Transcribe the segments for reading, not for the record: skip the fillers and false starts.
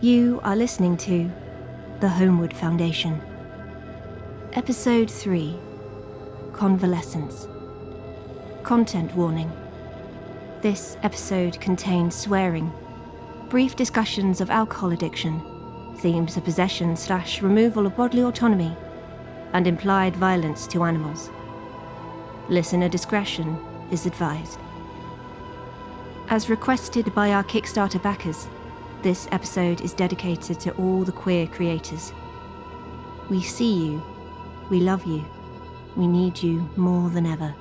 You are listening to the Holmwood Foundation. Episode 3, Convalescence. Content warning. This episode contains swearing, brief discussions of alcohol addiction, themes of possession/removal of bodily autonomy, and implied violence to animals. Listener discretion is advised. As requested by our Kickstarter backers, this episode is dedicated to all the queer creators. We see you, we love you, we need you more than ever.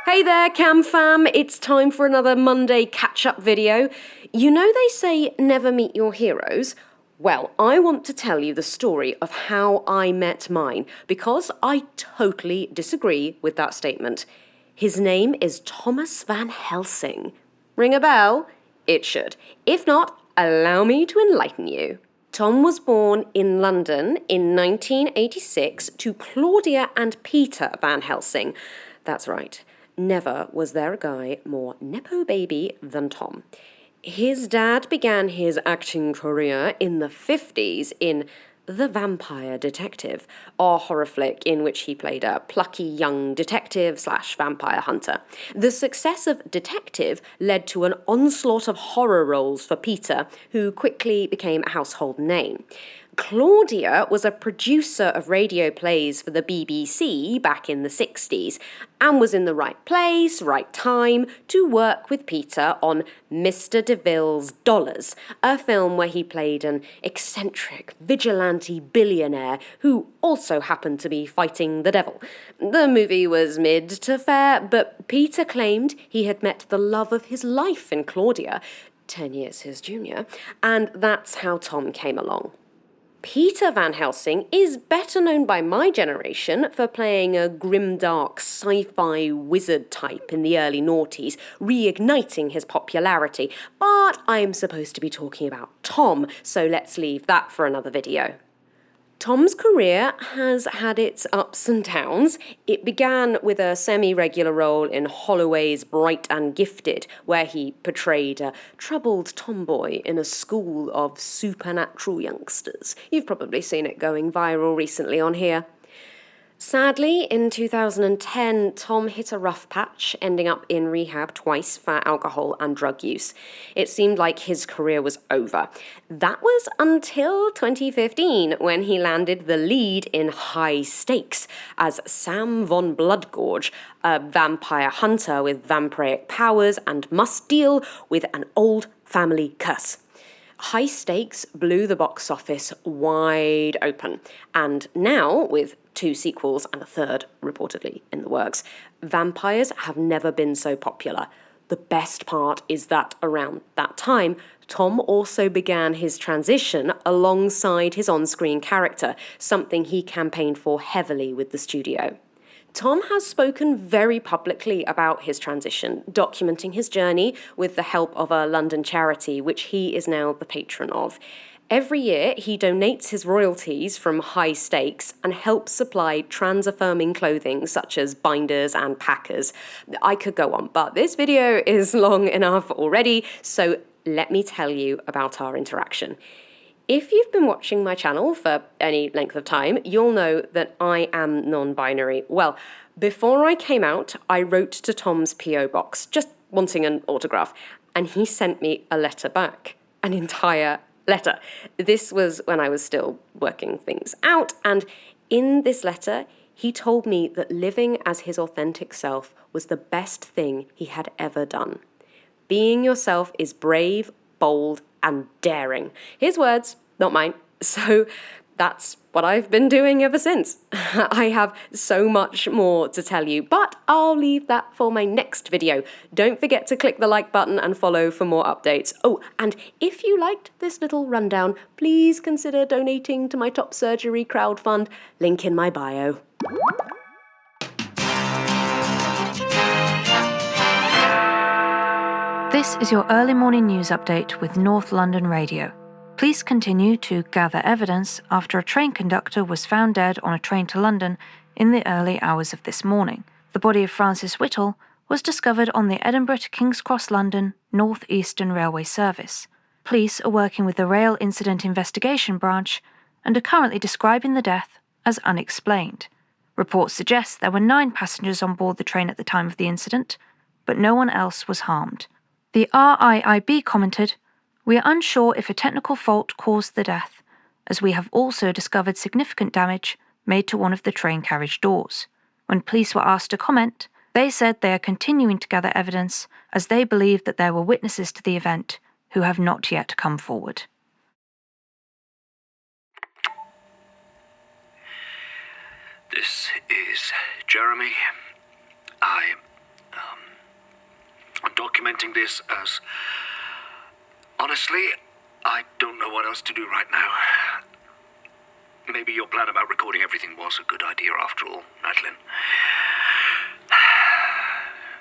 Hey there, Cam fam, it's time for another Monday catch-up video. You know they say never meet your heroes? Well, I want to tell you the story of how I met mine, because I totally disagree with that statement. His name is Thomas Van Helsing. Ring a bell? It should. If not, allow me to enlighten you. Tom was born in London in 1986 to Claudia and Peter Van Helsing. That's right. Never was there a guy more nepo baby than Tom. His dad began his acting career in the 50s in The Vampire Detective, a horror flick in which he played a plucky young detective/vampire hunter. The success of Detective led to an onslaught of horror roles for Peter, who quickly became a household name. Claudia was a producer of radio plays for the BBC back in the 60s and was in the right place, right time to work with Peter on Mr. DeVille's Dollars, a film where he played an eccentric vigilante billionaire who also happened to be fighting the devil. The movie was mid to fair, but Peter claimed he had met the love of his life in Claudia, 10 years his junior, and that's how Tom came along. Peter Van Helsing is better known by my generation for playing a grimdark sci-fi wizard type in the early noughties, reigniting his popularity, but I'm supposed to be talking about Tom, so let's leave that for another video. Tom's career has had its ups and downs. It began with a semi-regular role in Holloway's Bright and Gifted, where he portrayed a troubled tomboy in a school of supernatural youngsters. You've probably seen it going viral recently on here. Sadly, in 2010, Tom hit a rough patch, ending up in rehab twice for alcohol and drug use. It seemed like his career was over. That was until 2015, when he landed the lead in High Stakes as Sam von Bloodgorge, a vampire hunter with vampiric powers and must deal with an old family curse. High Stakes blew the box office wide open, and now, with 2 sequels and a third reportedly in the works, vampires have never been so popular. The best part is that around that time, Tom also began his transition alongside his on-screen character, something he campaigned for heavily with the studio. Tom has spoken very publicly about his transition, documenting his journey with the help of a London charity, which he is now the patron of. Every year, he donates his royalties from High Stakes and helps supply trans-affirming clothing such as binders and packers. I could go on, but this video is long enough already, so let me tell you about our interaction. If you've been watching my channel for any length of time, you'll know that I am non-binary. Well, before I came out, I wrote to Tom's P.O. box, just wanting an autograph, and he sent me a letter back, an entire letter. This was when I was still working things out, and in this letter, he told me that living as his authentic self was the best thing he had ever done. Being yourself is brave, bold, and daring. His words, not mine. So that's what I've been doing ever since. I have so much more to tell you, but I'll leave that for my next video. Don't forget to click the like button and follow for more updates. Oh, and if you liked this little rundown, please consider donating to my Top Surgery crowdfund, link in my bio. This is your early morning news update with North London Radio. Police continue to gather evidence after a train conductor was found dead on a train to London in the early hours of this morning. The body of Francis Whittle was discovered on the Edinburgh to King's Cross London North Eastern Railway service. Police are working with the Rail Incident Investigation Branch and are currently describing the death as unexplained. Reports suggest there were 9 passengers on board the train at the time of the incident, but no one else was harmed. The RIIB commented, "We are unsure if a technical fault caused the death, as we have also discovered significant damage made to one of the train carriage doors." When police were asked to comment, they said they are continuing to gather evidence as they believe that there were witnesses to the event who have not yet come forward. This is Jeremy. I'm documenting this as... Honestly, I don't know what else to do right now. Maybe your plan about recording everything was a good idea after all, Madeline.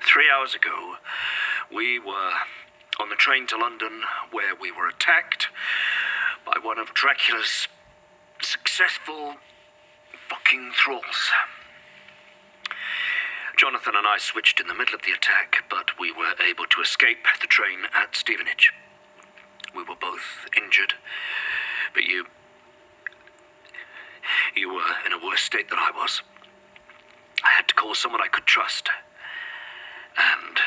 3 hours ago, we were on the train to London where we were attacked by one of Dracula's successful fucking thralls. Jonathan and I switched in the middle of the attack, but we were able to escape the train at Stevenage. We were both injured, but you were in a worse state than I was. I had to call someone I could trust. And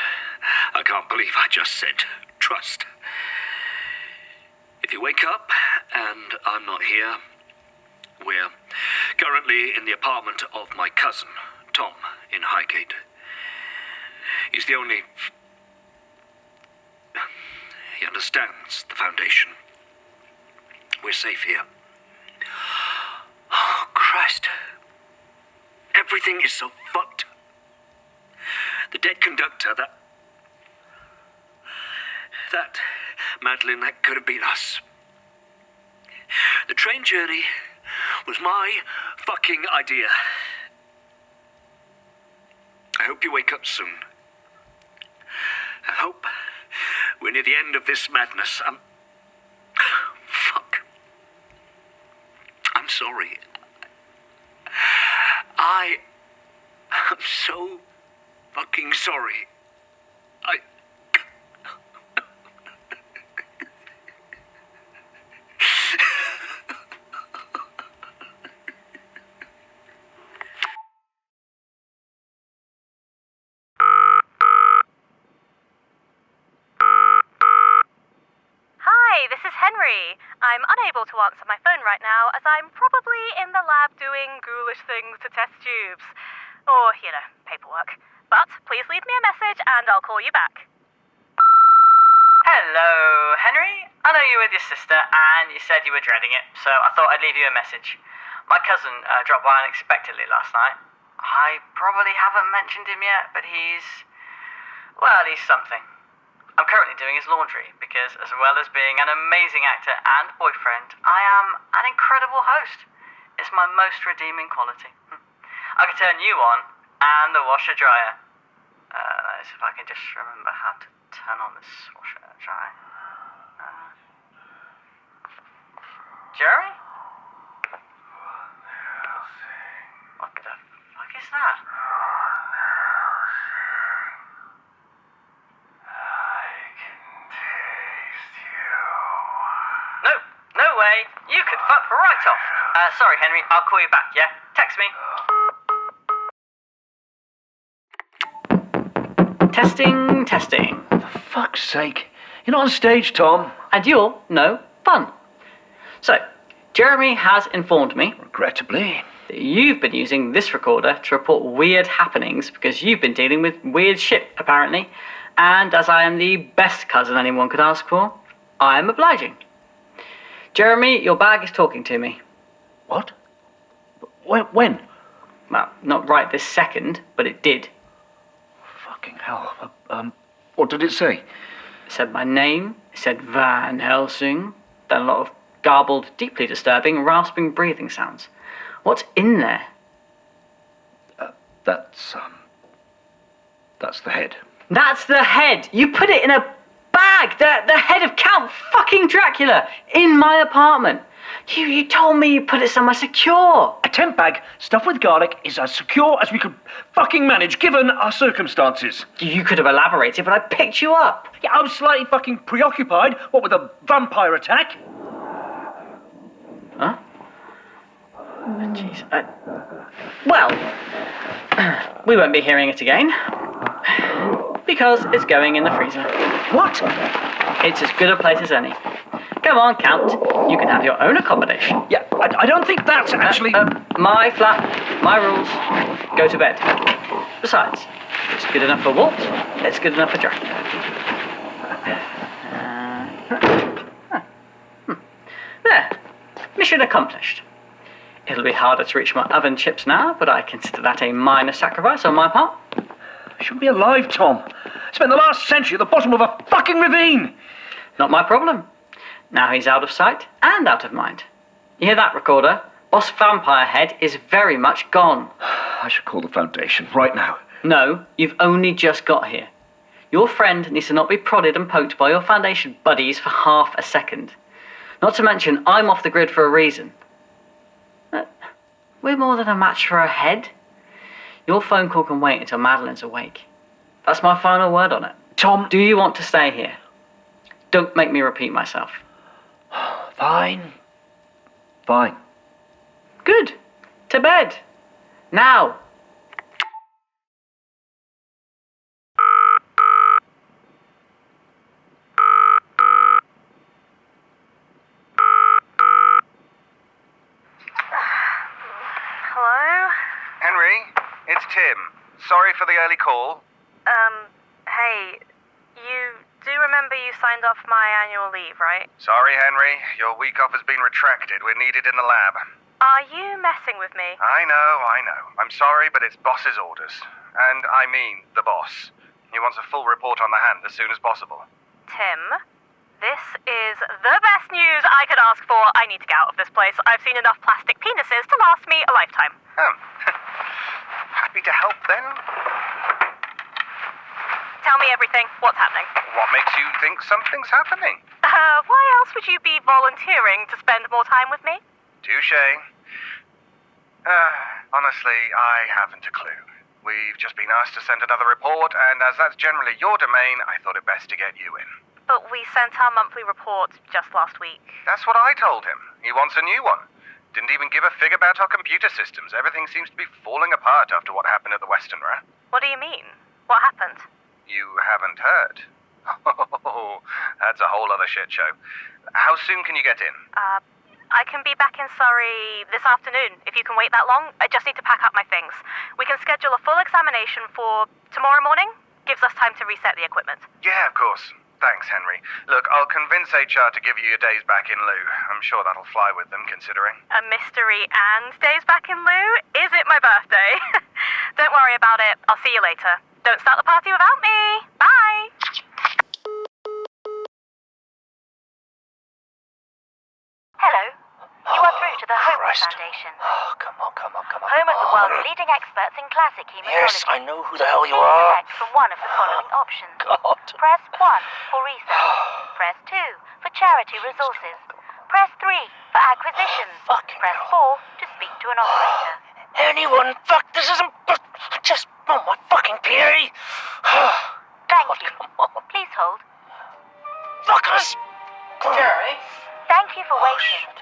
I can't believe I just said trust. If you wake up and I'm not here, we're currently in the apartment of my cousin, Tom, in Highgate. He's the only... He understands the Foundation. We're safe here. Oh, Christ. Everything is so fucked. The dead conductor, that Madeline, that could have been us. The train journey was my fucking idea. I hope you wake up soon. I hope we're near the end of this madness. Fuck. I'm sorry. I am so fucking sorry. I'm unable to answer my phone right now as I'm probably in the lab doing ghoulish things to test tubes. Or, paperwork. But please leave me a message and I'll call you back. Hello, Henry. I know you were with your sister and you said you were dreading it, so I thought I'd leave you a message. My cousin dropped by unexpectedly last night. I probably haven't mentioned him yet, but he's something. I'm currently doing his laundry because, as well as being an amazing actor and boyfriend, I am an incredible host. It's my most redeeming quality. I can turn you on and the washer dryer. That is, if I can just remember how to turn on this washer dryer. Jeremy? What the fuck is that? No way. You could fuck right off. Sorry, Henry. I'll call you back, yeah? Text me. Testing. For fuck's sake. You're not on stage, Tom. And you're no fun. So, Jeremy has informed me, Regrettably. that you've been using this recorder to report weird happenings because you've been dealing with weird shit, apparently. And as I am the best cousin anyone could ask for, I am obliging. Jeremy, your bag is talking to me. What? When? Well, not right this second, but it did. Fucking hell. What did it say? It said my name, it said Van Helsing, then a lot of garbled, deeply disturbing, rasping breathing sounds. What's in there? That's the head. That's the head! You put it in a bag! The head of Count fucking Dracula in my apartment. You told me you put it somewhere secure. A tent bag stuffed with garlic is as secure as we could fucking manage, given our circumstances. You could have elaborated, but I picked you up. Yeah, I was slightly fucking preoccupied, what with a vampire attack. Huh? Jeez. Well, we won't be hearing it again. Because it's going in the freezer. What? It's as good a place as any. Come on, Count. You can have your own accommodation. Yeah, I don't think that's actually... My flat, my rules. Go to bed. Besides, it's good enough for Walt, it's good enough for Dracula. There. Mission accomplished. It'll be harder to reach my oven chips now, but I consider that a minor sacrifice on my part. Shouldn't be alive, Tom. Spent the last century at the bottom of a fucking ravine. Not my problem. Now he's out of sight and out of mind. You hear that, recorder? Boss Vampire Head is very much gone. I should call the Foundation right now. No, you've only just got here. Your friend needs to not be prodded and poked by your Foundation buddies for half a second. Not to mention, I'm off the grid for a reason. We're more than a match for a head. Your phone call can wait until Madeline's awake. That's my final word on it. Tom... Do you want to stay here? Don't make me repeat myself. Fine. Fine. Good. To bed. Now. Hello? Henry, it's Tim. Sorry for the early call. Hey, you do remember you signed off my annual leave, right? Sorry, Henry. Your week off has been retracted. We're needed in the lab. Are you messing with me? I know. I'm sorry, but it's boss's orders. And I mean the boss. He wants a full report on the hand as soon as possible. Tim, this is the best news I could ask for. I need to get out of this place. I've seen enough plastic penises to last me a lifetime. Happy to help, then? Tell me everything. What's happening? What makes you think something's happening? Why else would you be volunteering to spend more time with me? Touché. Honestly, I haven't a clue. We've just been asked to send another report, and as that's generally your domain, I thought it best to get you in. But we sent our monthly report just last week. That's what I told him. He wants a new one. Didn't even give a fig about our computer systems. Everything seems to be falling apart after what happened at the Westonra. What do you mean? What happened? You haven't heard? Oh, that's a whole other shit show. How soon can you get in? I can be back in Surrey this afternoon, if you can wait that long. I just need to pack up my things. We can schedule a full examination for tomorrow morning. Gives us time to reset the equipment. Yeah, of course. Thanks, Henry. Look, I'll convince HR to give you your days back in lieu. I'm sure that'll fly with them, considering. A mystery and days back in lieu? Is it my birthday? Don't worry about it. I'll see you later. Don't start the party without me. Bye! Hello. You are through to the Holmwood Foundation. Oh, come on. Home of the world's leading experts in classic hematology. Yes, I know who the hell you Please are. select from one of the following options. God. Press 1 for research. Press 2 for charity resources. Press 3 for acquisitions. Fucking Press hell. 4 to speak to an operator. Anyone, fuck, this isn't... Just, oh, my fucking Peary. Thank God, you. come on. Please hold. Fuckers. Jeremy? Thank you for waiting. Shit.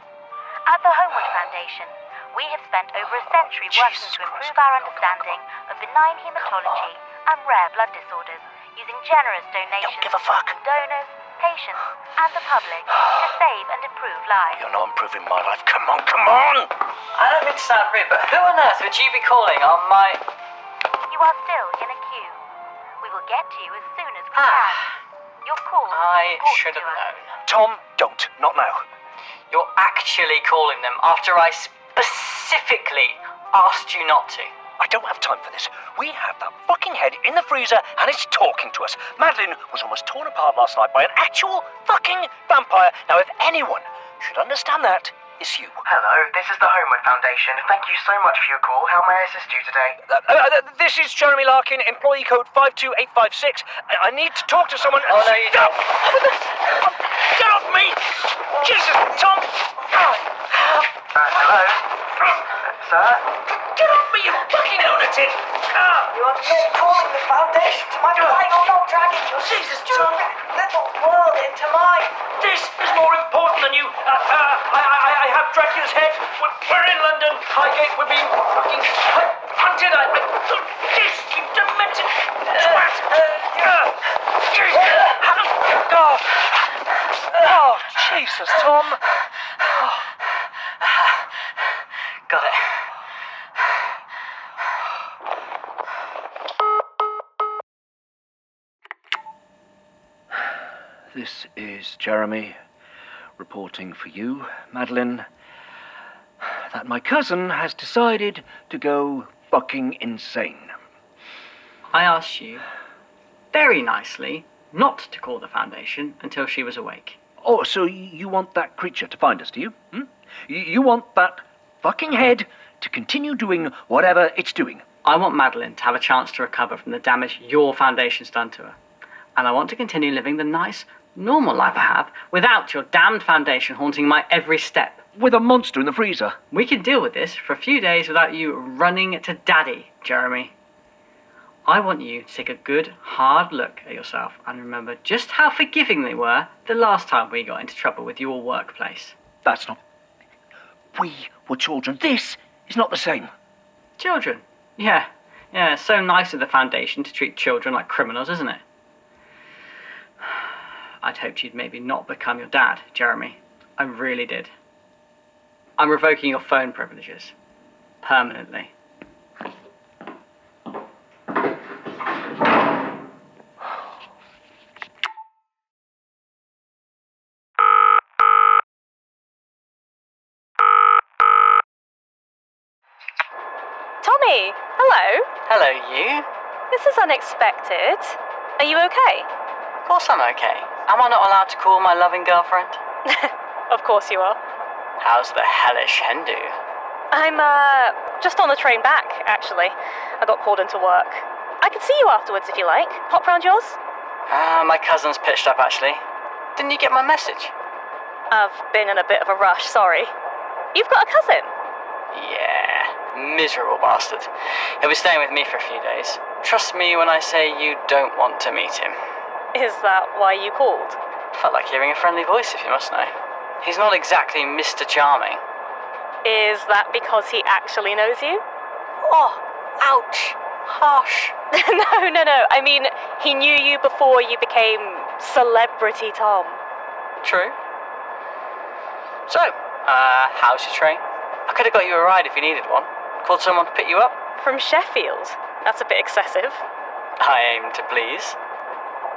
At the Holmwood Foundation, we have spent over a century working Jesus to improve Christ. our understanding of benign hematology and rare blood disorders, using generous donations give a fuck. from donors, patients, and the public to save and improve lives. You're not improving my life. Come on. I don't mean to sound rude, but who on earth would you be calling on my... You are still in a queue. We will get to you as soon as we can. Your call I is important should to have us. known. Tom, don't. Not now. You're actually calling them after I specifically asked you not to. I don't have time for this. We have that fucking head in the freezer and it's talking to us. Madeline was almost torn apart last night by an actual fucking vampire. Now, if anyone should understand that, it's you. Hello, this is the Holmwood Foundation. Thank you so much for your call. How may I assist you today? This is Jeremy Larkin, employee code 52856. I need to talk to someone. Oh, no, you don't. Get off me! Jesus, Tom! Hello? Sir? Get off me, you fucking lunatic! You are not calling the Foundation to my flight. You're not dragging your Jesus, Tom! little world into mine. This is more important than you. I have Dracula's head. We're in London. Highgate. We're being fucking hunted. This, you demented twat. Oh, Jesus, Tom. Got it. This is Jeremy reporting for you, Madeline, that my cousin has decided to go fucking insane. I asked you, very nicely, not to call the Foundation until she was awake. Oh, so you want that creature to find us, do you? You want that fucking head to continue doing whatever it's doing? I want Madeline to have a chance to recover from the damage your Foundation's done to her. And I want to continue living the nice, normal life I have without your damned Foundation haunting my every step. With a monster in the freezer. We can deal with this for a few days without you running to Daddy, Jeremy. I want you to take a good, hard look at yourself and remember just how forgiving they were the last time we got into trouble with your workplace. That's not... We were children. This is not the same. Children? Yeah, it's so nice of the Foundation to treat children like criminals, isn't it? I'd hoped you'd maybe not become your dad, Jeremy. I really did. I'm revoking your phone privileges. Permanently. Tommy, hello. Hello, you. This is unexpected. Are you okay? Of course I'm okay. Am I not allowed to call my loving girlfriend? Of course you are. How's the hellish Hindu? I'm, just on the train back, actually. I got called into work. I can see you afterwards if you like. Hop round yours? My cousin's pitched up, actually. Didn't you get my message? I've been in a bit of a rush, sorry. You've got a cousin? Yeah, miserable bastard. He'll be staying with me for a few days. Trust me when I say you don't want to meet him. Is that why you called? Felt like hearing a friendly voice, if you must know. He's not exactly Mr. Charming. Is that because he actually knows you? Oh, ouch. Harsh. No. I mean, he knew you before you became Celebrity Tom. True. So, how's your train? I could have got you a ride if you needed one. Called someone to pick you up? From Sheffield? That's a bit excessive. I aim to please.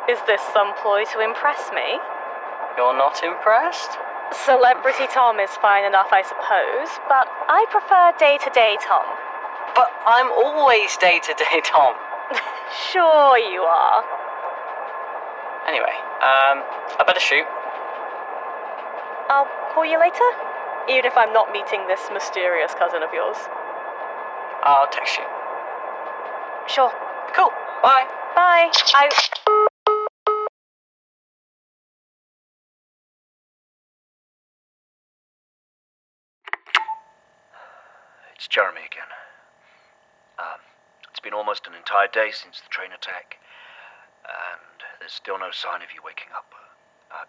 Is this some ploy to impress me? You're not impressed? Celebrity Tom is fine enough, I suppose, but I prefer day-to-day Tom. But I'm always day-to-day Tom. Sure you are. Anyway, I better shoot. I'll call you later, even if I'm not meeting this mysterious cousin of yours. I'll text you. Sure. Cool. Bye. Bye. It's Jeremy again. It's been almost an entire day since the train attack, and there's still no sign of you waking up. I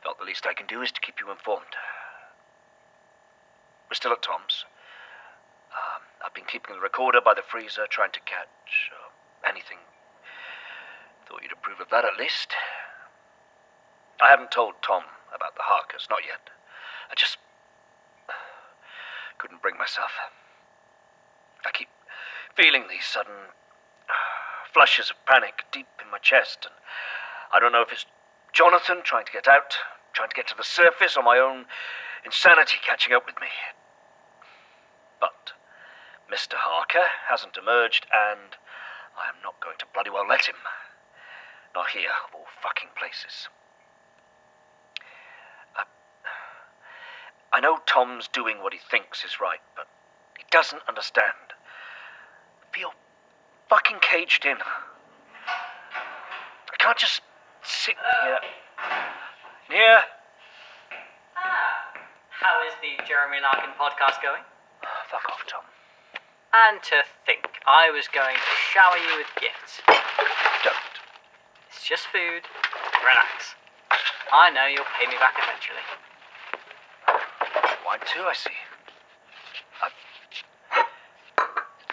felt the least I can do is to keep you informed. We're still at Tom's. I've been keeping the recorder by the freezer, trying to catch anything. Thought you'd approve of that at least. I haven't told Tom about the Harkers, not yet. I just couldn't bring myself. I keep feeling these sudden flushes of panic deep in my chest, and I don't know if it's Jonathan trying to get out, trying to get to the surface, or my own insanity catching up with me. But Mr. Harker hasn't emerged, and I am not going to bloody well let him. Not here, of all fucking places. I know Tom's doing what he thinks is right, but he doesn't understand. I feel fucking caged in. I can't just sit here. Yeah. How is the Jeremy Larkin podcast going? Fuck off, Tom. And to think, I was going to shower you with gifts. Don't. It's just food. Relax. I know you'll pay me back eventually. Wine too, I see.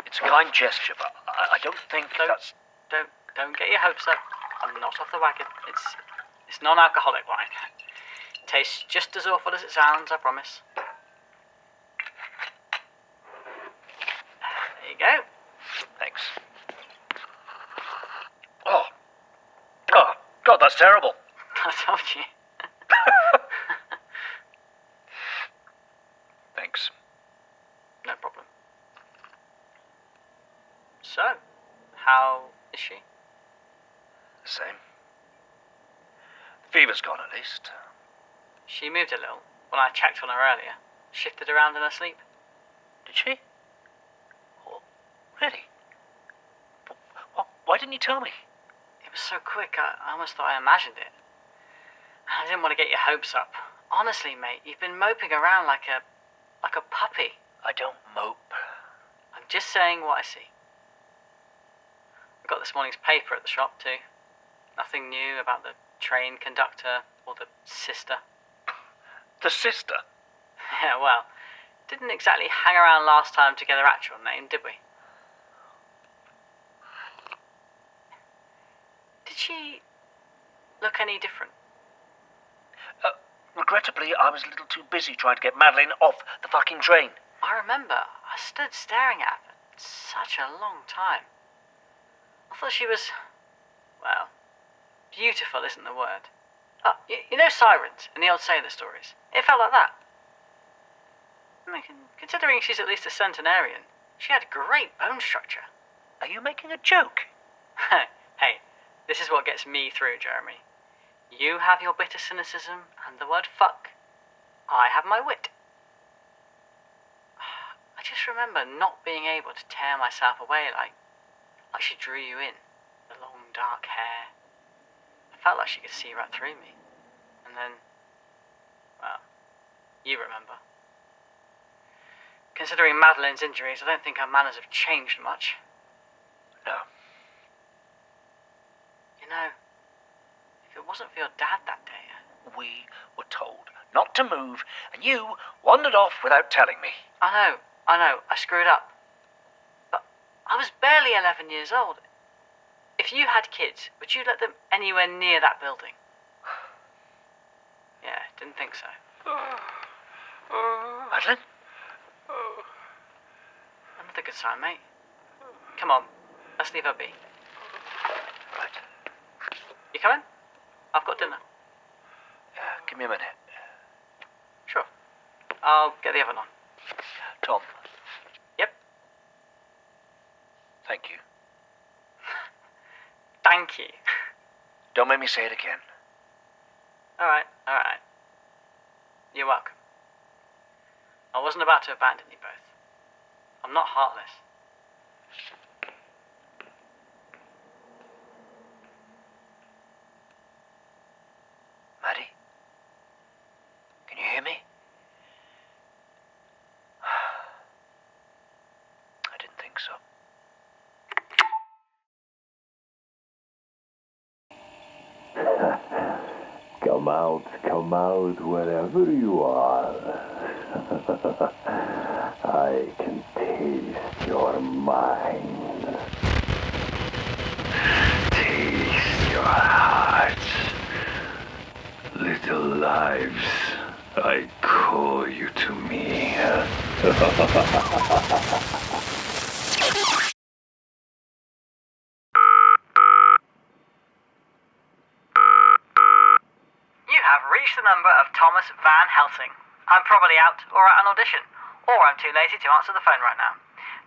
It's a kind gesture, but I don't think that's... Don't get your hopes up. I'm not off the wagon. It's non-alcoholic wine. Tastes just as awful as it sounds, I promise. There you go. Thanks. Oh, God, that's terrible. I told you. Thanks. No problem. So, how is she? The same. Fever's gone, at least. She moved a little when I checked on her earlier. Shifted around in her sleep. Did she? Oh, really? Why didn't you tell me? It was so quick, I almost thought I imagined it. I didn't want to get your hopes up. Honestly, mate, you've been moping around like a puppy. I don't mope. I'm just saying what I see. I got this morning's paper at the shop, too. Nothing new about the train conductor or the sister. The sister? Yeah, well, didn't exactly hang around last time to get her actual name, did we? Did she look any different? Regrettably, I was a little too busy trying to get Madeline off the fucking train. I remember. I stood staring at her for such a long time. I thought she was... well, beautiful isn't the word. You know sirens in the old sailor stories? It felt like that. I mean, considering she's at least a centenarian, she had great bone structure. Are you making a joke? Hey, this is what gets me through, Jeremy. You have your bitter cynicism and the word fuck. I have my wit. I just remember not being able to tear myself away like she drew you in. The long dark hair. I felt like she could see right through me. And then, well, you remember. Considering Madeline's injuries, I don't think her manners have changed much. No. You know, if it wasn't for your dad that day... We were told not to move, and you wandered off without telling me. I know, I screwed up. But I was barely 11 years old. If you had kids, would you let them anywhere near that building? Yeah, didn't think so. Madeline? Another good sign, mate. Come on, let's leave her be. Right. You coming? I've got dinner. Give me a minute. Sure. I'll get the oven on. Tom. Yep. Thank you. Thank you. Don't make me say it again. All right. You're welcome. I wasn't about to abandon you both. I'm not heartless. Maddie? Can you hear me? I didn't think so. Come out wherever you are. I can taste your mind. Taste your heart. Little lives, I call you to me. Reached the number of Thomas Van Helsing. I'm probably out or at an audition, or I'm too lazy to answer the phone right now.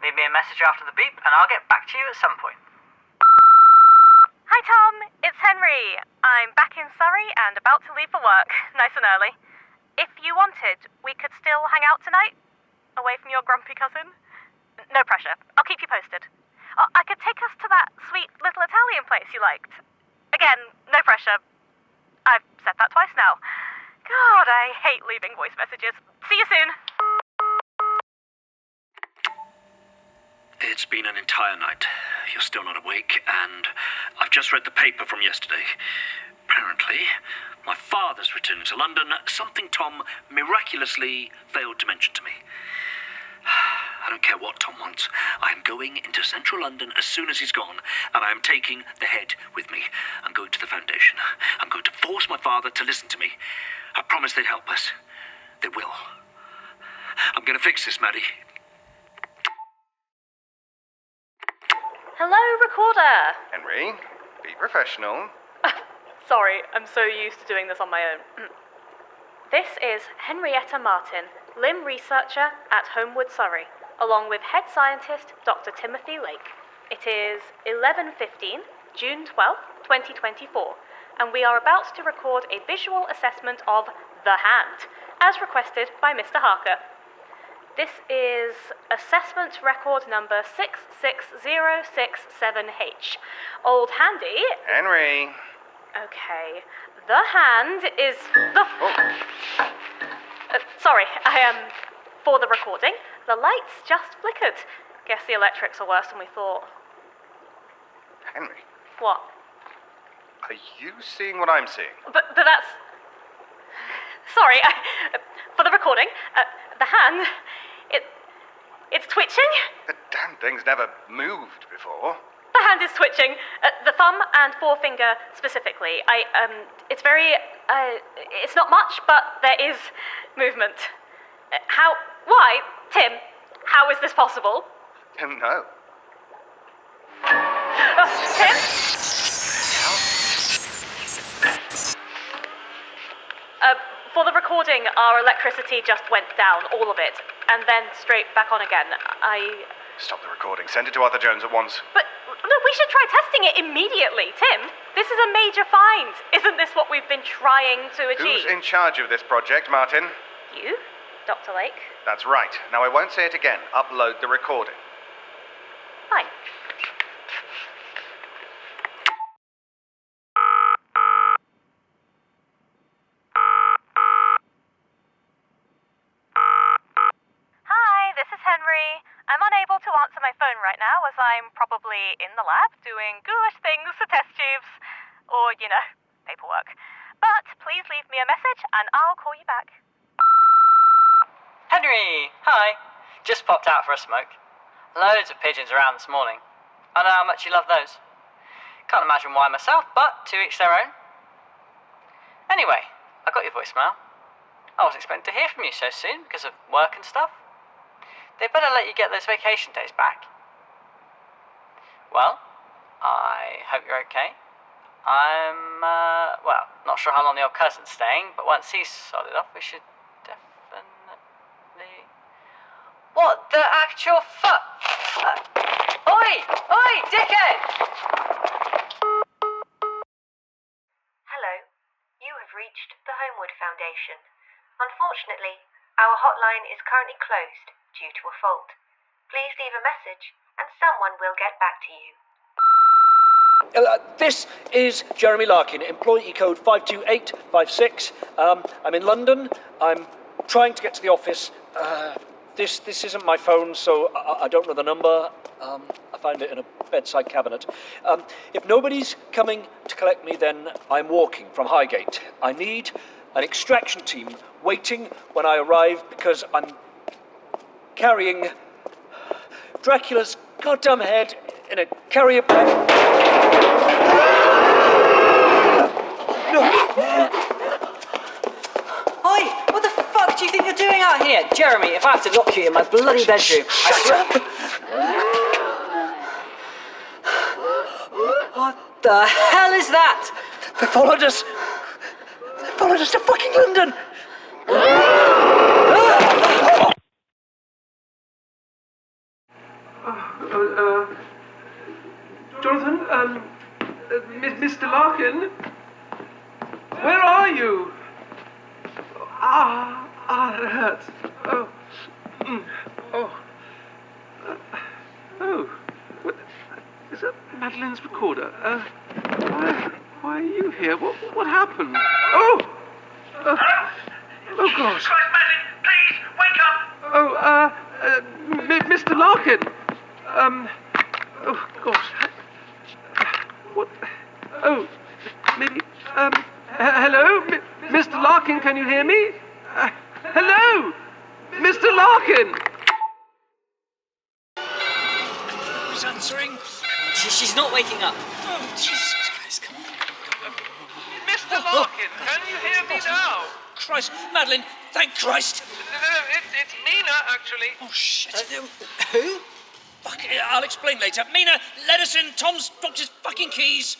Leave me a message after the beep and I'll get back to you at some point. Hi Tom, it's Henry. I'm back in Surrey and about to leave for work, nice and early. if you wanted, we could still hang out tonight, away from your grumpy cousin. No pressure. I'll keep you posted. I could take us to that sweet little Italian place you liked. Again, no pressure. I've said that twice now. God, I hate leaving voice messages. See you soon. It's been an entire night. You're still not awake, and I've just read the paper from yesterday. Apparently, my father's returning to London, something Tom miraculously failed to mention to me. I don't care what Tom wants. I am going into central London as soon as he's gone, and I am taking the head with me. I'm going to the foundation. I'm going to force my father to listen to me. I promised they'd help us. They will. I'm going to fix this, Maddie. Hello, recorder. Henry, be professional. Sorry, I'm so used to doing this on my own. This is Henrietta Martin, limb researcher at Holmwood, Surrey, along with head scientist Dr. Timothy Lake. It is 11:15, June 12th, 2024, and we are about to record a visual assessment of The Hand, as requested by Mr. Harker. This is assessment record number 66067H. Old Handy... Henry. Okay. The Hand is the... sorry, for the recording, the lights just flickered. Guess the electrics are worse than we thought. Henry. What? Are you seeing what I'm seeing? But that's... Sorry, for the recording, the hand... It's twitching? The damn thing's never moved before. The hand is twitching. The thumb and forefinger specifically. It's very, it's not much, but there is movement. Why? Tim, how is this possible? No. Tim? For the recording, our electricity just went down, all of it, and then straight back on again. Stop the recording. Send it to Arthur Jones at once. But, look, we should try testing it immediately, Tim. This is a major find. Isn't this what we've been trying to achieve? Who's in charge of this project, Martin? You, Dr. Lake. That's right. Now, I won't say it again. Upload the recording. Fine. I'm unable to answer my phone right now as I'm probably in the lab doing ghoulish things to test tubes. Or, paperwork. But please leave me a message and I'll call you back. Henry! Hi! Just popped out for a smoke. Loads of pigeons around this morning. I know how much you love those. Can't imagine why myself, but to each their own. Anyway, I got your voicemail. I wasn't expecting to hear from you so soon because of work and stuff. They better let you get those vacation days back. Well, I hope you're okay. I'm, not sure how long the old cousin's staying, but once he's sorted off, we should definitely... What the actual fuck? Oi! Oi, dickhead! Hello. You have reached the Holmwood Foundation. Unfortunately, our hotline is currently closed due to a fault. Please leave a message and someone will get back to you. This is Jeremy Larkin, employee code 52856. I'm in London. I'm trying to get to the office. This isn't my phone, so I don't know the number. I found it in a bedside cabinet. If nobody's coming to collect me, then I'm walking from Highgate. I need an extraction team waiting when I arrive because I'm carrying Dracula's goddamn head in a carrier bag. No. Oi! What the fuck do you think you're doing out here? Jeremy, if I have to lock you in my bloody bedroom, I swear... What the hell is that? They followed us. They followed us to fucking London. Jonathan, Mr. Larkin, where are you? That hurts. Oh. Oh. Oh. What? Is that Madeline's recorder? Why are you here? What happened? Oh! Oh gosh. Jesus Christ, Madeline, please, wake up! Oh, Mr. Larkin. Oh gosh. What? Oh, maybe. Hello, Mr. Larkin. Can you hear me? Hello, Mr. Larkin. Who's answering? She's not waking up. Oh, Jesus Christ, come on. Mr. Larkin, can you hear me now? Christ, Madeline, thank Christ. No, it's Mina, actually. Oh, shit. Who? Fuck, I'll explain later. Mina, let us in. Tom's dropped his fucking keys.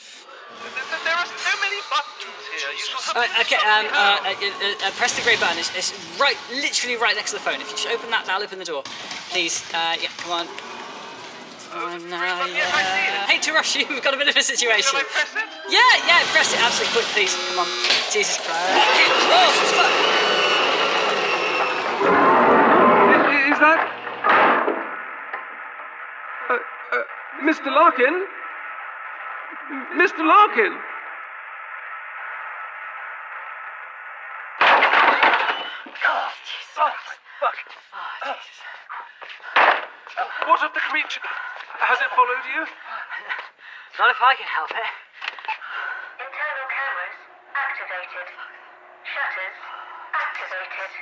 There are so many buttons here. You shall have Okay, press the grey button. It's right, literally right next to the phone. If you just open that, that'll open the door. Please, yeah, come on. Yes, I see it. Hate to rush you, we've got a bit of a situation. Shall I press it? Yeah, press it absolutely quick, please. Come on. Jesus Christ. Oh, Is that... Mr. Larkin? Mr. Larkin? Oh, Jesus. Oh, fuck. Oh, Jesus. What of the creature? Has it followed you? Not if I can help it. Internal cameras activated. Shutters activated.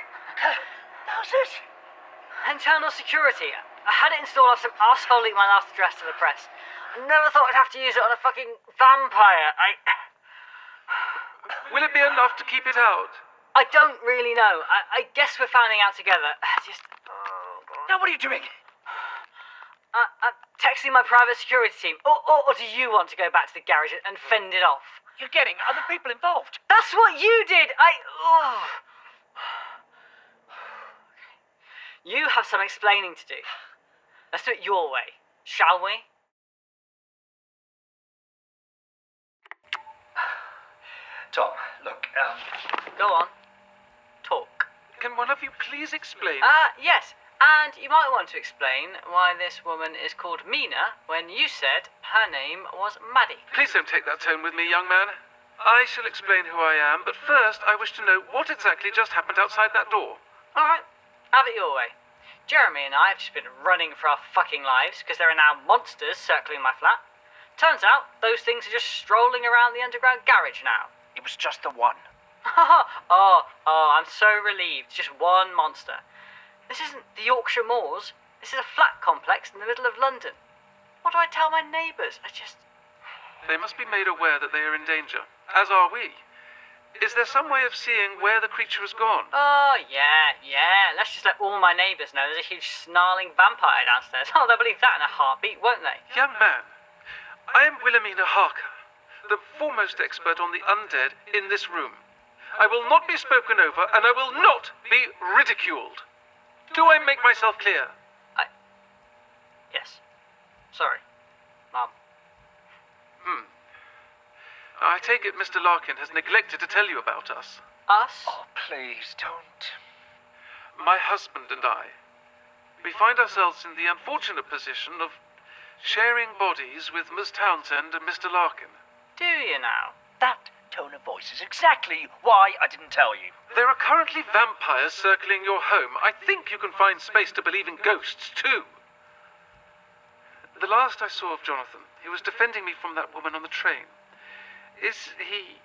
How's this? Internal security. I had it installed on some arsehole leaked my last address to the press. I never thought I'd have to use it on a fucking vampire. Will it be enough to keep it out? I don't really know. I guess we're finding out together. Now, what are you doing? I'm texting my private security team. Or do you want to go back to the garage and fend it off? You're getting other people involved. That's what you did! You have some explaining to do. Let's do it your way, shall we? Tom, look, Go on. Talk. Can one of you please explain? Yes. And you might want to explain why this woman is called Mina when you said her name was Maddie. Please don't take that tone with me, young man. I shall explain who I am, but first I wish to know what exactly just happened outside that door. Alright, have it your way. Jeremy and I have just been running for our fucking lives because there are now monsters circling my flat. Turns out those things are just strolling around the underground garage now. It was just the one. oh, I'm so relieved. Just one monster. This isn't the Yorkshire Moors. This is a flat complex in the middle of London. What do I tell my neighbours? They must be made aware that they are in danger, as are we. Is there some way of seeing where the creature has gone? Oh, yeah. Let's just let all my neighbours know there's a huge snarling vampire downstairs. Oh, they'll believe that in a heartbeat, won't they? Young man, I am Wilhelmina Harker, the foremost expert on the undead in this room. I will not be spoken over, and I will not be ridiculed. Do I make myself clear? Yes. Sorry, Mum. I take it Mr. Larkin has neglected to tell you about us. Us? Oh, please, don't. My husband and I. We find ourselves in the unfortunate position of sharing bodies with Miss Townsend and Mr. Larkin. Do you now? That tone of voice is exactly why I didn't tell you. There are currently vampires circling your home. I think you can find space to believe in ghosts, too. The last I saw of Jonathan, he was defending me from that woman on the train. Is he...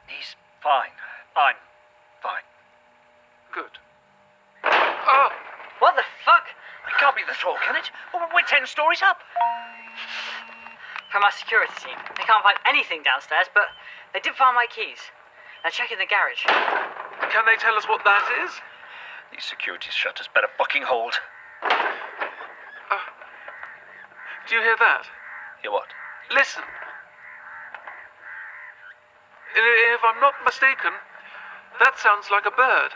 He's fine. I'm fine. Good. Oh! What the fuck? It can't be the throat, can it? We're 10 stories up. From our security team. They can't find anything downstairs, but they did find my keys. They're checking the garage. Can they tell us what that is? These security shutters better fucking hold. Do you hear that? Hear what? Listen. If I'm not mistaken, that sounds like a bird.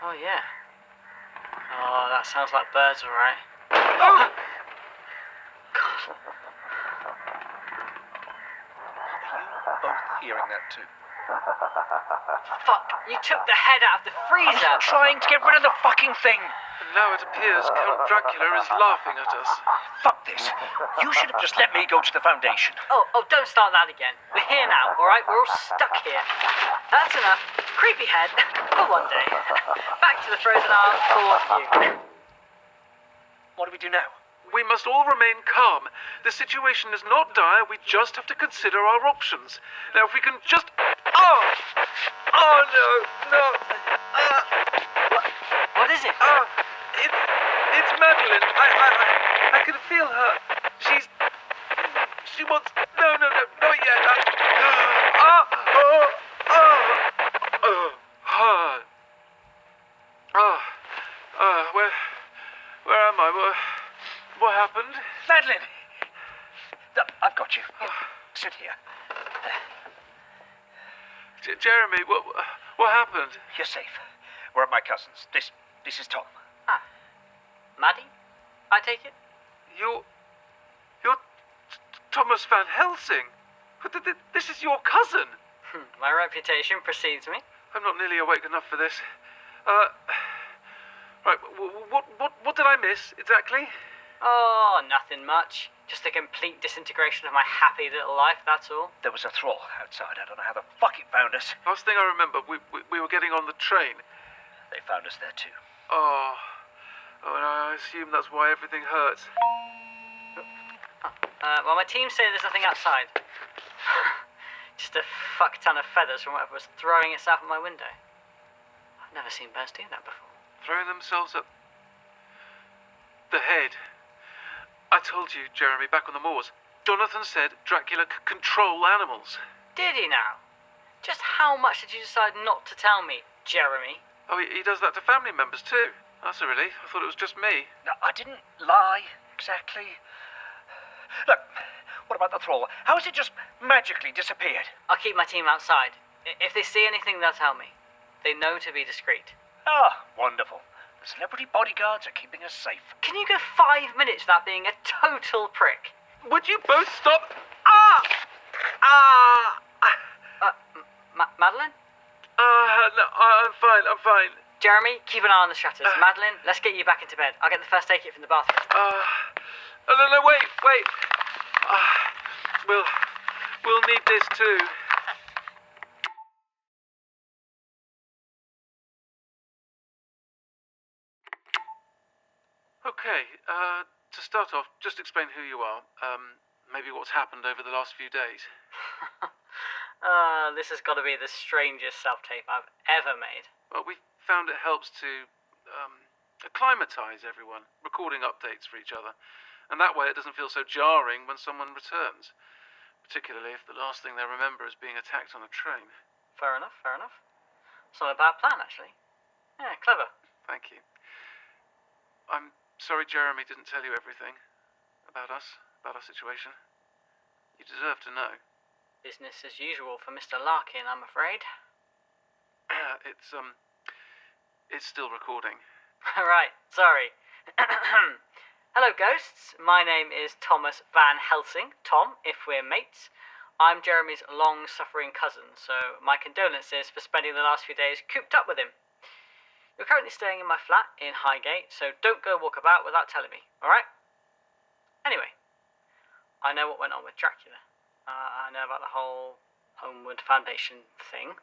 Oh, yeah. Oh, that sounds like birds, all right. Oh! Both hearing that too. Fuck, you took the head out of the freezer! I'm trying to get rid of the fucking thing! And now it appears Count Dracula is laughing at us. Fuck this. You should have just let me go to the Foundation. Oh, don't start that again. We're here now, alright? We're all stuck here. That's enough. Creepy head, for one day. Back to the frozen arms for you. What do we do now? We must all remain calm. The situation is not dire, we just have to consider our options. Now if we can just... Oh! Oh no! No! What is it? It's Madeline. I can feel her. She wants... No, not yet. Where am I? What happened? Madeline! I've got you. Here, sit here. Jeremy, what happened? You're safe. We're at my cousin's. This is Tom. Maddie? I take it? You're Thomas Van Helsing. But this is your cousin. My reputation precedes me. I'm not nearly awake enough for this. Right, what did I miss, exactly? Oh, nothing much. Just a complete disintegration of my happy little life, that's all. There was a thrall outside. I don't know how the fuck it found us. Last thing I remember, we were getting on the train. They found us there too. Oh, and I assume that's why everything hurts. Well, my team say there's nothing outside. Just a fuck ton of feathers from whatever was throwing itself at my window. I've never seen birds do that before. Throwing themselves at the head. I told you, Jeremy, back on the moors. Jonathan said Dracula could control animals. Did he now? Just how much did you decide not to tell me, Jeremy? Oh, he does that to family members too. That's a relief. I thought it was just me. No, I didn't lie, exactly. Look, what about the thrall? How has it just magically disappeared? I'll keep my team outside. If they see anything, they'll tell me. They know to be discreet. Ah, wonderful. The celebrity bodyguards are keeping us safe. Can you go 5 minutes without being a total prick? Would you both stop? Madeline? No, I'm fine. Jeremy, keep an eye on the shutters. Madeline, let's get you back into bed. I'll get the first aid kit from the bathroom. No, wait. We'll need this too. Okay, to start off, just explain who you are. Maybe what's happened over the last few days. This has got to be the strangest self-tape I've ever made. Well, we found it helps to acclimatize everyone, recording updates for each other. And that way it doesn't feel so jarring when someone returns. Particularly if the last thing they remember is being attacked on a train. Fair enough. It's not a bad plan, actually. Yeah, clever. Thank you. I'm sorry Jeremy didn't tell you everything about our situation. You deserve to know. Business as usual for Mr. Larkin, I'm afraid. It's still recording. Right, sorry. Hello, ghosts. My name is Thomas Van Helsing, Tom, if we're mates. I'm Jeremy's long-suffering cousin, so my condolences for spending the last few days cooped up with him. You're currently staying in my flat in Highgate, so don't go walk about without telling me, alright? Anyway, I know what went on with Dracula. I know about the whole Holmwood Foundation thing.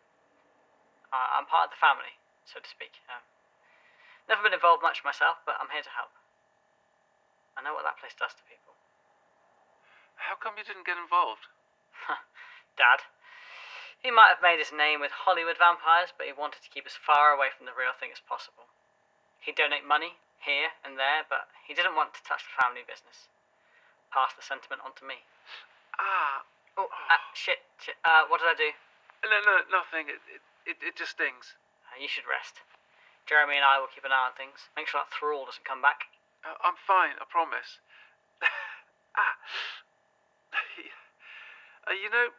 I'm part of the family, so to speak. Never been involved much myself, but I'm here to help. I know what that place does to people. How come you didn't get involved? Dad. He might have made his name with Hollywood vampires, but he wanted to keep as far away from the real thing as possible. He'd donate money, here and there, but he didn't want to touch the family business. Pass the sentiment on to me. Shit. What did I do? No, nothing. It just stings. You should rest. Jeremy and I will keep an eye on things. Make sure that thrall doesn't come back. I'm fine, I promise. You know,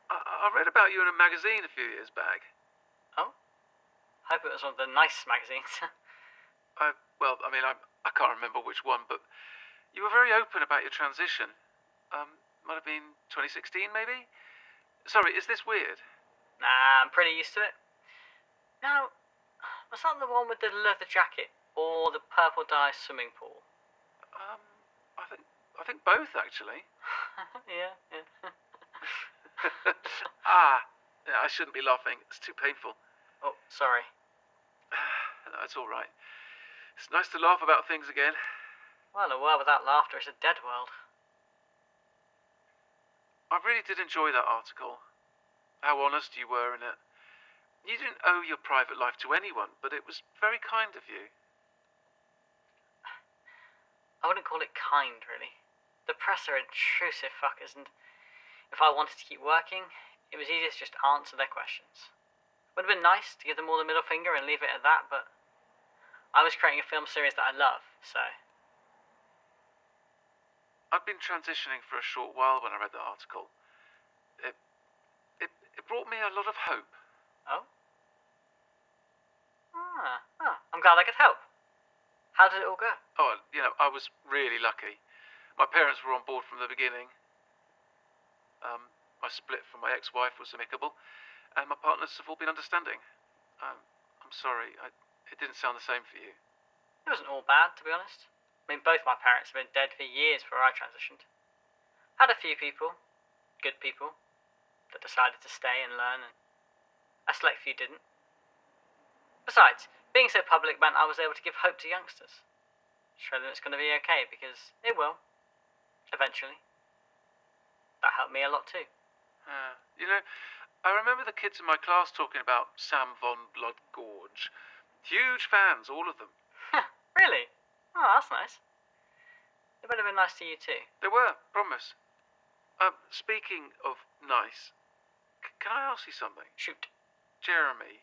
I read about you in a magazine a few years back. Oh? Hope it was one of the nice magazines. I can't remember which one, but you were very open about your transition. Might have been 2016, maybe? Sorry, is this weird? Nah, I'm pretty used to it. Now, was that the one with the leather jacket or the purple dye swimming pool? I think both, actually. Yeah. Yeah, I shouldn't be laughing. It's too painful. Oh, sorry. No, it's all right. It's nice to laugh about things again. Well, a world without laughter is a dead world. I really did enjoy that article. How honest you were in it. You didn't owe your private life to anyone, but it was very kind of you. I wouldn't call it kind, really. The press are intrusive fuckers, and if I wanted to keep working, it was easier to just answer their questions. Would have been nice to give them all the middle finger and leave it at that, but I was creating a film series that I love, so... I'd been transitioning for a short while when I read that article. It brought me a lot of hope. Oh? I'm glad I could help. How did it all go? Oh, I was really lucky. My parents were on board from the beginning. My split from my ex-wife was amicable, and my partners have all been understanding. I'm sorry, it didn't sound the same for you. It wasn't all bad, to be honest. I mean, both my parents have been dead for years before I transitioned. Had a few people, good people, that decided to stay and learn, and a select few didn't. Besides, being so public meant I was able to give hope to youngsters. Show them it's going to be okay, because it will. Eventually. That helped me a lot too. I remember the kids in my class talking about Sam von Blood Gorge. Huge fans, all of them. Really? Oh, that's nice. They better have been nice to you too. They were, promise. Speaking of nice, can I ask you something? Shoot. Jeremy,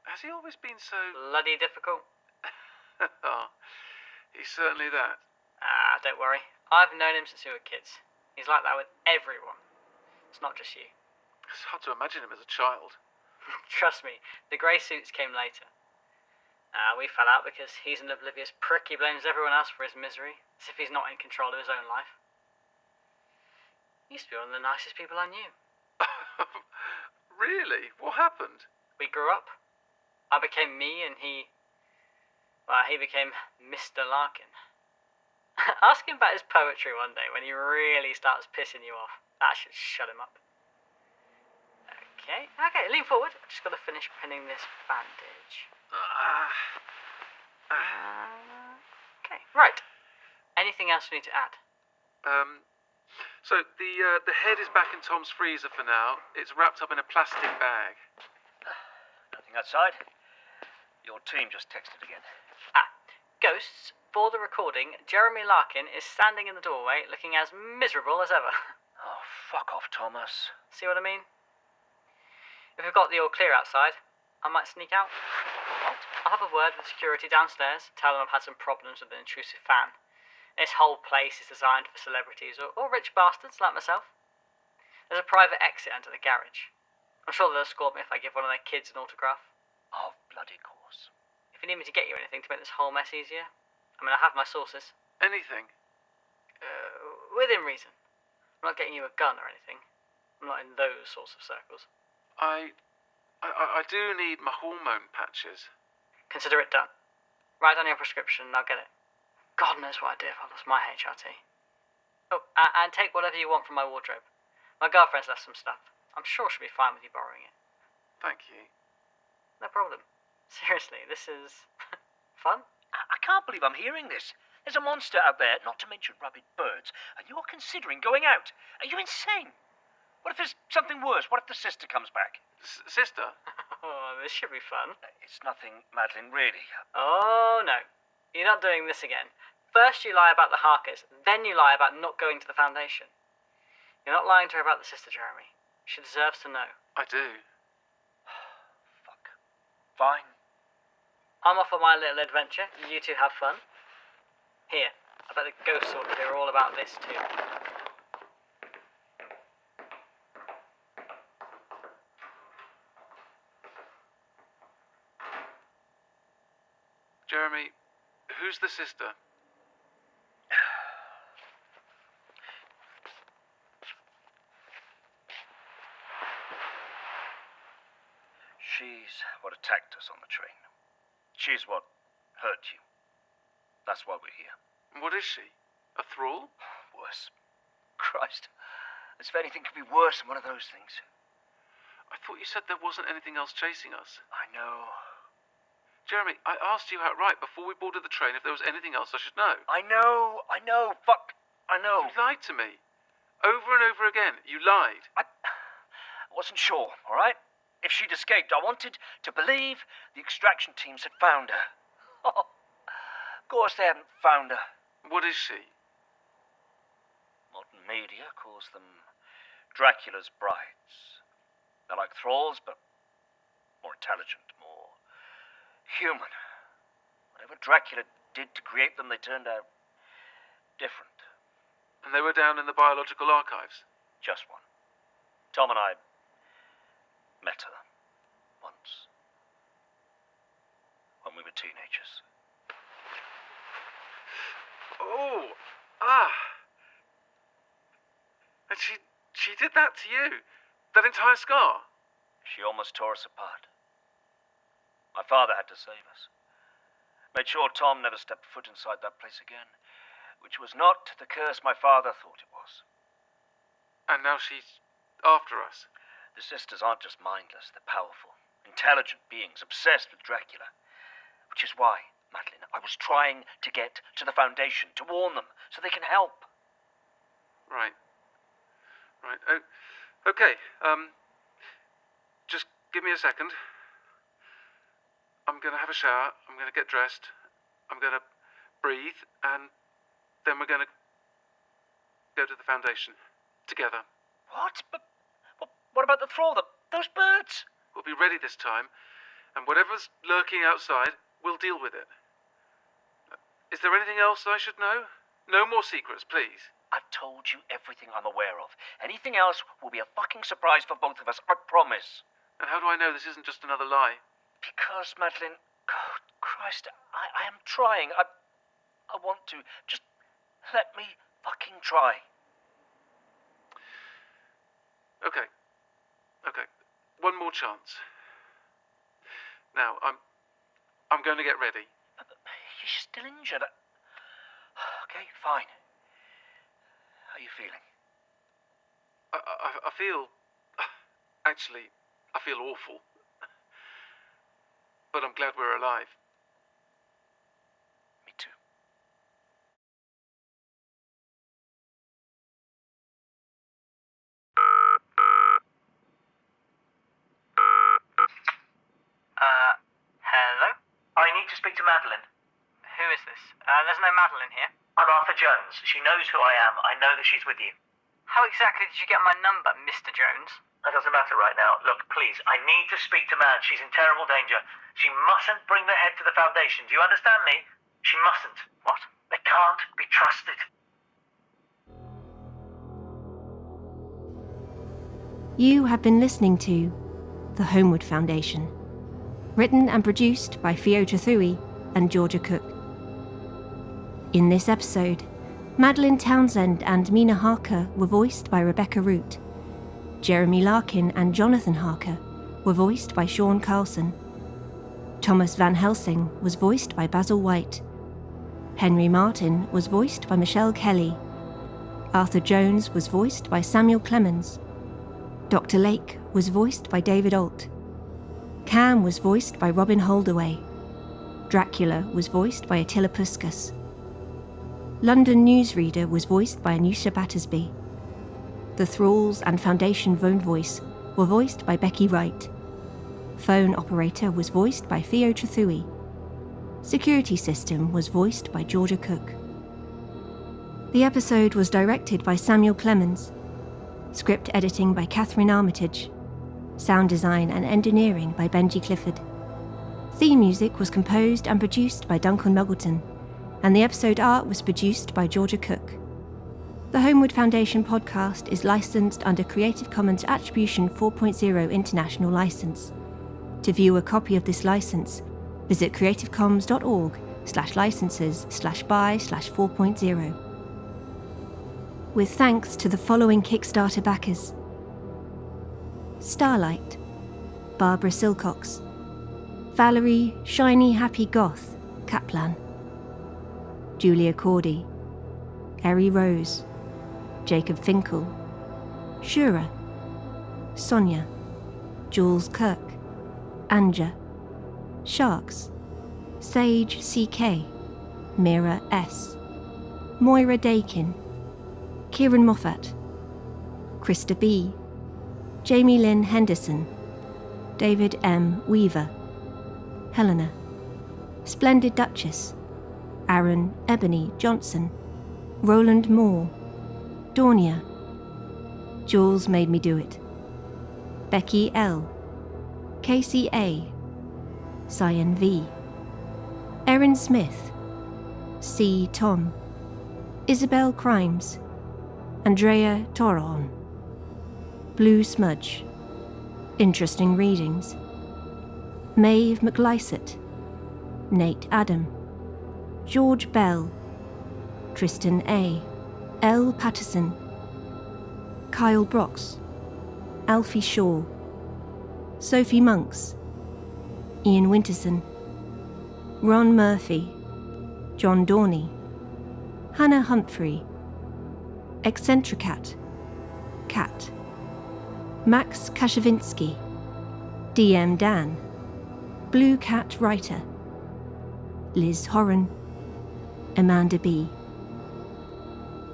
has he always been so... Bloody difficult? Oh, he's certainly that. Don't worry. I've known him since we were kids. He's like that with everyone. It's not just you. It's hard to imagine him as a child. Trust me, the grey suits came later. We fell out because he's an oblivious prick. He blames everyone else for his misery, as if he's not in control of his own life. He used to be one of the nicest people I knew. Really? What happened? We grew up. I became me and he became Mr. Larkin. Ask him about his poetry one day when he really starts pissing you off. That should shut him up. Okay, lean forward. I've just got to finish pinning this bandage. Okay, right. Anything else we need to add? So the head is back in Tom's freezer for now. It's wrapped up in a plastic bag. Nothing outside. Your team just texted again. Ghosts, for the recording, Jeremy Larkin is standing in the doorway looking as miserable as ever. Oh, fuck off, Thomas. See what I mean? If we've got the all clear outside, I might sneak out. I'll have a word with security downstairs, tell them I've had some problems with an intrusive fan. This whole place is designed for celebrities or rich bastards like myself. There's a private exit under the garage. I'm sure they'll escort me if I give one of their kids an autograph. Of bloody course. If you need me to get you anything to make this whole mess easier, I have my sources. Anything? Within reason. I'm not getting you a gun or anything. I'm not in those sorts of circles. I do need my hormone patches. Consider it done. Write down your prescription and I'll get it. God knows what I'd do if I lost my HRT. Oh, and take whatever you want from my wardrobe. My girlfriend's left some stuff. I'm sure she'll be fine with you borrowing it. Thank you. No problem. Seriously, this is... fun? I can't believe I'm hearing this. There's a monster out there, not to mention rabid birds, and you're considering going out. Are you insane? What if there's something worse? What if the sister comes back? Sister? Oh, this should be fun. It's nothing, Madeline, really. Oh, no. You're not doing this again. First you lie about the Harkers, then you lie about not going to the Foundation. You're not lying to her about the sister, Jeremy. She deserves to know. I do. Fuck. Fine. I'm off on my little adventure. You two have fun. Here, I bet the ghosts ought to hear all about this too. Jeremy, who's the sister? attacked us on the train. She's what hurt you. That's why we're here. What is she? A thrall? Worse. Christ. As if anything could be worse than one of those things. I thought you said there wasn't anything else chasing us. I know. Jeremy, I asked you outright before we boarded the train if there was anything else I should know. I know. Fuck. I know. You lied to me. Over and over again, you lied. I wasn't sure, all right? If she'd escaped, I wanted to believe the extraction teams had found her. Of course they haven't found her. What is she? Modern media calls them Dracula's brides. They're like thralls, but more intelligent, more human. Whatever Dracula did to create them, they turned out different. And they were down in the biological archives? Just one. Tom and I met her once. When we were teenagers. Oh, And she did that to you? That entire scar? She almost tore us apart. My father had to save us. Made sure Tom never stepped foot inside that place again, which was not the curse my father thought it was. And now she's after us? The sisters aren't just mindless, they're powerful, intelligent beings obsessed with Dracula. Which is why, Madeline, I was trying to get to the Foundation to warn them so they can help. Right. Oh, okay, just give me a second. I'm gonna have a shower, I'm gonna get dressed, I'm gonna breathe, and then we're gonna go to the Foundation. Together. What? But what about the thrall? Those birds? We'll be ready this time, and whatever's lurking outside, we'll deal with it. Is there anything else I should know? No more secrets, please. I've told you everything I'm aware of. Anything else will be a fucking surprise for both of us, I promise. And how do I know this isn't just another lie? Because, Madeline, God, Christ, I am trying. I want to. Just let me fucking try. Okay. One more chance. Now, I'm going to get ready. You're still injured. Okay, fine. How are you feeling? I feel... Actually, I feel awful. But I'm glad we're alive. Me too. Hello? I need to speak to Madeline. Who is this? There's no Madeline here. I'm Arthur Jones. She knows who I am. I know that she's with you. How exactly did you get my number, Mr. Jones? That doesn't matter right now. Look, please, I need to speak to Mad. She's in terrible danger. She mustn't bring the head to the Foundation. Do you understand me? She mustn't. What? They can't be trusted. You have been listening to The Holmwood Foundation, written and produced by Ep03 and Georgia Cook. In this episode, Maddie Townsend and Mina Harker were voiced by Rebecca Root. Jeremy Larkin and Jonathan Harker were voiced by Seán Carlsen. Thomas Van Helsing was voiced by Basil White. Henry Martin was voiced by Michelle Kelly. Arthur Jones was voiced by Samuel Clemens. Dr. Lake was voiced by David Alt. Cam was voiced by Robin Holdaway. Dracula was voiced by Attila Puskas. London Newsreader was voiced by Anusha Battersby. The Thralls and Foundation Phone Voice were voiced by Becky Wright. Phone Operator was voiced by Theo Trathui. Security System was voiced by Georgia Cook. The episode was directed by Samuel Clemens. Script editing by Catherine Armitage. Sound design and engineering by Benji Clifford. Theme music was composed and produced by Duncan Muggleton, and the episode art was produced by Georgia Cook. The Holmwood Foundation podcast is licensed under Creative Commons Attribution 4.0 International License. To view a copy of this license, visit creativecommons.org/licenses/by/4.0. With thanks to the following Kickstarter backers: Starlight, Barbara Silcox, Valerie Shiny Happy Goth Kaplan, Julia Cordy, Eri Rose, Jacob Finkel, Shura, Sonia, Jules Kirk, Anja, Sharks, Sage CK, Mira S, Moira Dakin, Kieran Moffat, Krista B, Jamie Lynn Henderson, David M. Weaver, Helena, Splendid Duchess, Aaron Ebony Johnson, Roland Moore, Dornia, Jules Made Me Do It, Becky L, Casey A, Cyan V, Erin Smith, C. Tom, Isabel Crimes, Andrea Toron, Blue Smudge, Interesting Readings, Maeve McLysett, Nate Adam, George Bell, Tristan A, L. Patterson, Kyle Brox, Alfie Shaw, Sophie Monks, Ian Winterson, Ron Murphy, John Dorney, Hannah Humphrey, Eccentricat, Cat, Max Kashavinsky, DM Dan, Blue Cat Writer, Liz Horan, Amanda B,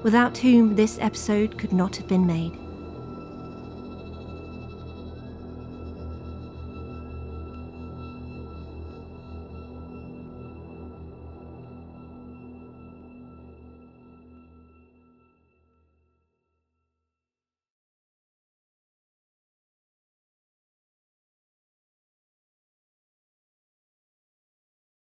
without whom this episode could not have been made.